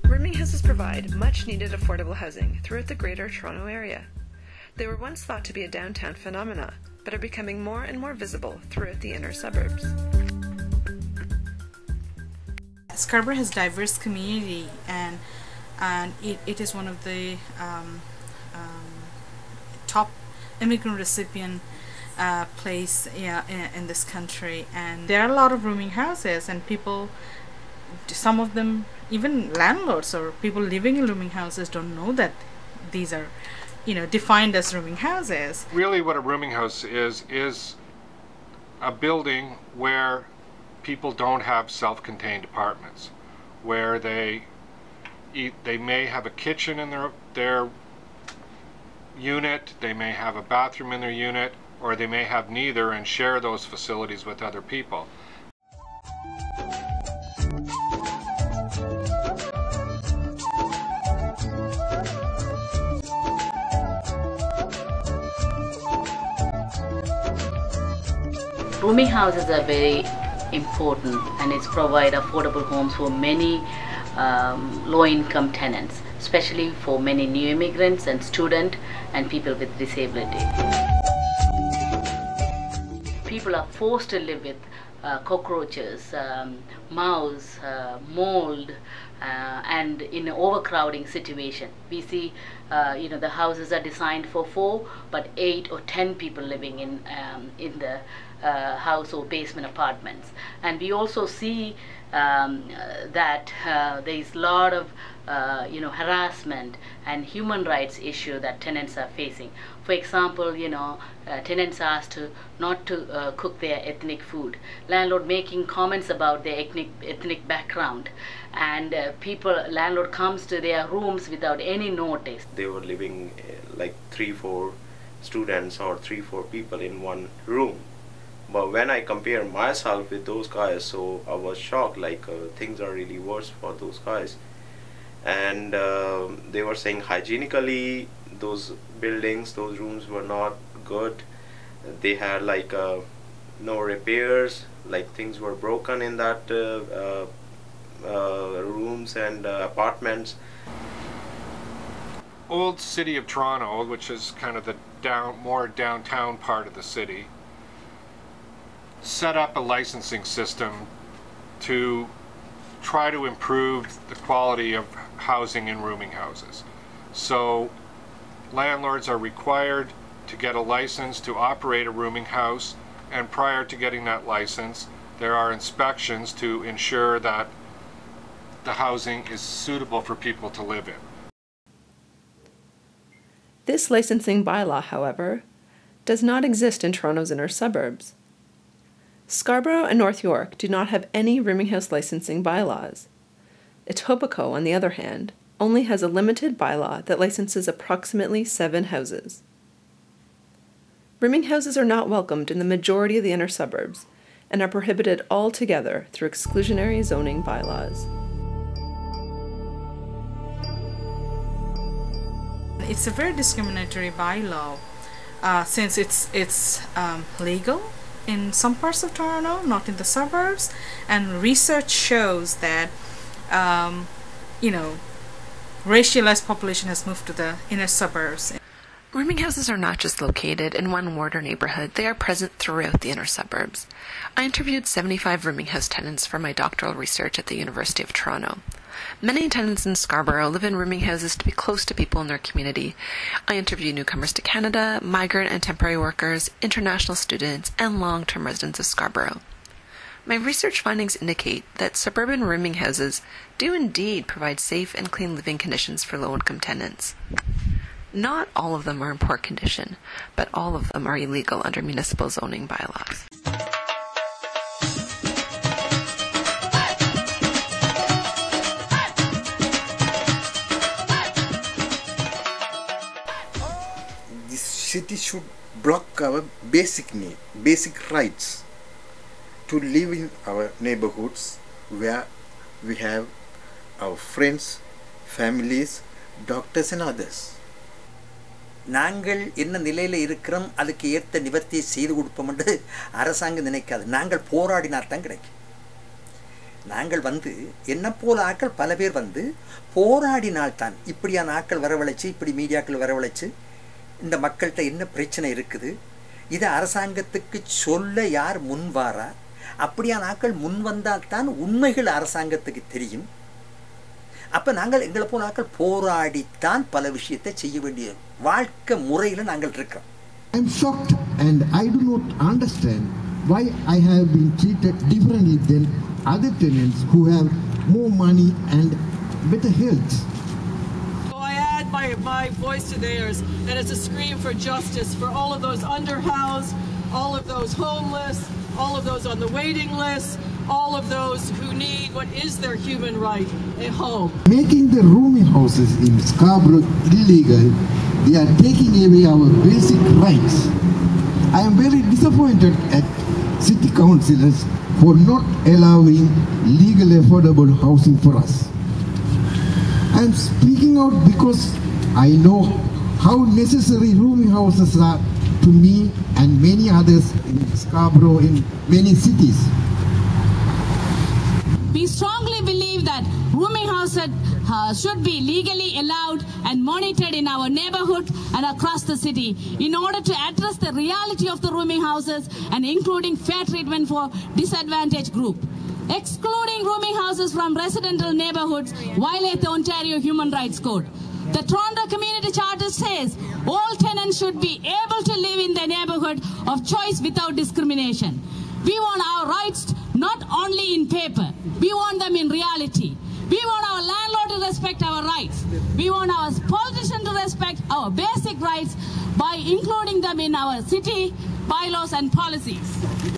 Rooming houses provide much-needed affordable housing throughout the Greater Toronto Area. They were once thought to be a downtown phenomena, but are becoming more and more visible throughout the inner suburbs. Scarborough has diverse community, and it is one of the top immigrant recipient place in this country, and there are a lot of rooming houses, and people, some of them, even landlords or people living in rooming houses, don't know that these are, defined as rooming houses. Really what a rooming house is a building where people don't have self-contained apartments, where they may have a kitchen in their unit, they may have a bathroom in their unit, or they may have neither and share those facilities with other people. Rooming houses are very important, and it's provide affordable homes for many low-income tenants, especially for many new immigrants and students and people with disability. People are forced to live with cockroaches, mouse, mold, and in an overcrowding situation. We see, the houses are designed for 4, but 8 or 10 people living in the house or basement apartments. And we also see that there is a lot of harassment and human rights issue that tenants are facing. For example, tenants are asked not to cook their ethnic food. Landlord making comments about their ethnic background, and landlord comes to their rooms without any notice. They were living like 3-4 students or 3-4 people in one room. But when I compare myself with those guys, so I was shocked, like things are really worse for those guys. And they were saying hygienically those buildings, those rooms were not good. They had like no repairs, like things were broken in that rooms and apartments. Old City of Toronto, which is kind of the more downtown part of the city, set up a licensing system to try to improve the quality of housing in rooming houses. So landlords are required to get a license to operate a rooming house, and prior to getting that license there are inspections to ensure that the housing is suitable for people to live in. This licensing bylaw, however, does not exist in Toronto's inner suburbs. Scarborough and North York do not have any rooming house licensing bylaws. Etobicoke, on the other hand, only has a limited bylaw that licenses approximately 7 houses. Rooming houses are not welcomed in the majority of the inner suburbs and are prohibited altogether through exclusionary zoning bylaws. It's a very discriminatory bylaw since it's legal in some parts of Toronto, not in the suburbs, and research shows that racialized population has moved to the inner suburbs. Rooming houses are not just located in one ward or neighborhood, they are present throughout the inner suburbs. I interviewed 75 rooming house tenants for my doctoral research at the University of Toronto. Many tenants in Scarborough live in rooming houses to be close to people in their community. I interviewed newcomers to Canada, migrant and temporary workers, international students, and long-term residents of Scarborough. My research findings indicate that suburban rooming houses do indeed provide safe and clean living conditions for low-income tenants. Not all of them are in poor condition, but all of them are illegal under municipal zoning bylaws. City should block our basic need, basic rights to live in our neighborhoods where we have our friends, families, doctors and others. நாங்கள் என்ன நிலையில் இருக்கிறோம், அதுக்கு ஏற்ற நிவர்த்தியை செய்து கொடுப்போம் என்று அரசாங்கம் நினைக்காது. நாங்கள் போராடினால் தான் கிடைக்கும். நாங்கள் வந்து என்ன போல ஆட்கள் பல பேர் வந்து போராடினால்தான் இப்படியான ஆட்கள் வரவழைச்சு, இப்படி மீடியாக்கள் வரவழைச்சு இந்த மக்கள்கிட்ட என்ன பிரச்சனை இருக்குது இதை அரசாங்கத்துக்கு சொல்ல யார் முன்வாரா, அப்படியான ஆட்கள் முன் வந்தால்தான் உண்மைகள் அரசாங்கத்துக்கு தெரியும். அப்போ நாங்கள் எங்களை போல ஆட்கள் போராடித்தான் பல விஷயத்தை செய்ய வேண்டிய வாழ்க்கை முறையில் நாங்கள் இருக்கிறோம். I am shocked and I do not understand why I have been treated differently than other tenants who have more money and better health. So I add my voice to theirs, and it's a scream for justice for all of those underhoused, all of those homeless, all of those on the waiting list, all of those who need what is their human right, a home. Making the rooming houses in Scarborough illegal, they are taking away our basic rights. I am very disappointed at city councillors for not allowing legal affordable housing for us. I am speaking out because I know how necessary rooming houses are to me and many others in Scarborough, in many cities. We strongly believe that rooming houses should be legally allowed and monitored in our neighborhood and across the city in order to address the reality of the rooming houses and including fair treatment for disadvantaged group. Excluding rooming houses from residential neighborhoods violate the Ontario Human Rights Code. The Toronto Community Charter says all tenants should be able to live in their neighborhood of choice without discrimination. We want our rights not only in paper, we want them in reality. We want our landlord to respect our rights. We want our politicians to respect our basic rights by including them in our city bylaws and policies.